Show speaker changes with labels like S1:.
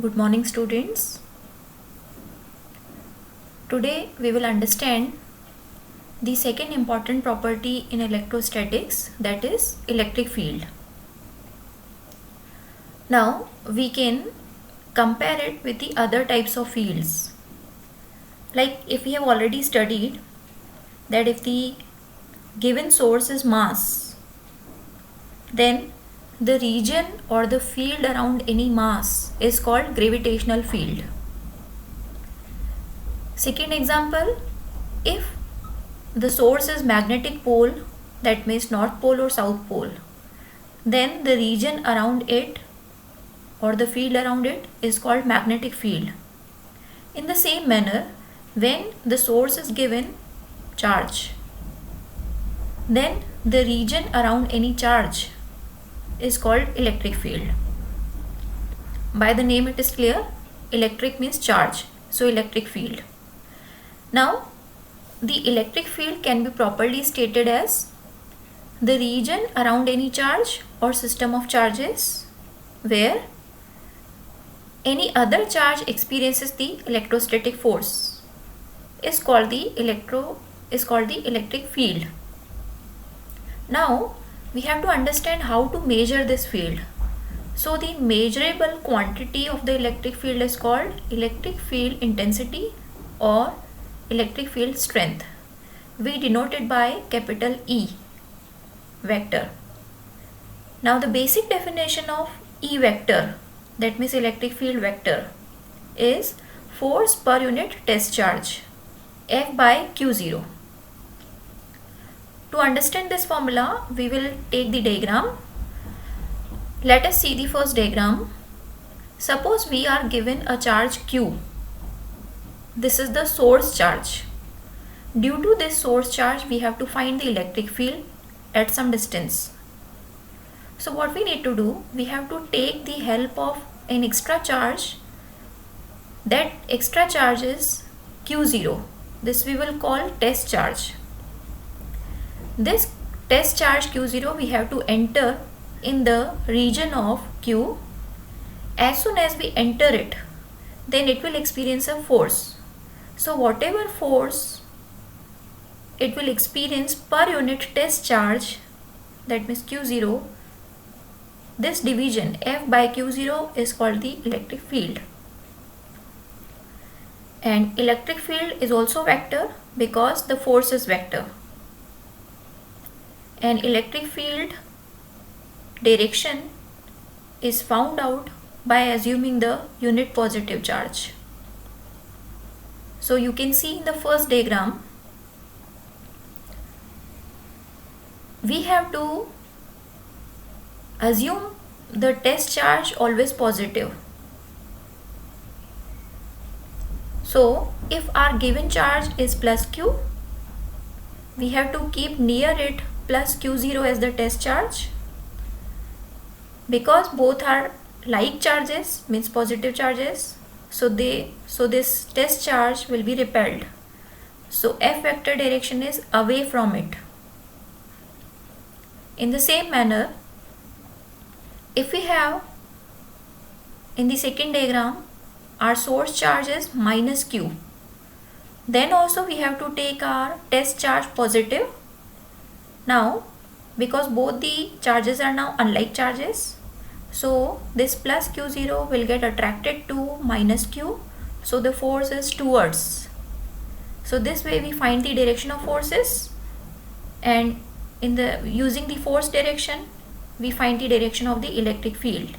S1: Good morning, students. Today we will understand the second important property in electrostatics, that is electric field. Now we can compare it with the other types of fields. Like if we have already studied that if the given source is mass, then the region or the field around any mass is called gravitational field. Second example, if the source is magnetic pole, that means north pole or south pole, then the region around it or the field around it is called magnetic field. In the same manner, when the source is given charge, then the region around any charge is called electric field. By the name it is clear, electric means charge, so electric field. Now the electric field can be properly stated as the region around any charge or system of charges where any other charge experiences the electrostatic force is called the electric field. Now we have to understand how to measure this field. So the measurable quantity of the electric field is called electric field intensity or electric field strength. We denote it by capital E vector. Now the basic definition of E vector, that means electric field vector, is force per unit test charge, F by Q0. To understand this formula, we will take the diagram. Let us see the first diagram. Suppose we are given a charge Q. This is the source charge. Due to this source charge, we have to find the electric field at some distance. So what we need to do, we have to take the help of an extra charge. That extra charge is Q0. This we will call test charge. This test charge Q0 we have to enter in the region of Q. As soon as we enter it, then it will experience a force. So whatever force it will experience per unit test charge, that means Q0, this division F by Q0 is called the electric field. And electric field is also vector because the force is vector. And electric field direction is found out by assuming the unit positive charge. So you can see in the first diagram, we have to assume the test charge always positive. So if our given charge is plus Q, we have to keep near it plus Q0 as the test charge. Because both are like charges, means positive charges, so this test charge will be repelled. So F vector direction is away from it. In the same manner, if we have in the second diagram our source charge is minus Q, then also we have to take our test charge positive. Now because both the charges are now unlike charges, so this plus Q0 will get attracted to minus Q, so the force is towards. So this way we find the direction of forces, and using the force direction we find the direction of the electric field.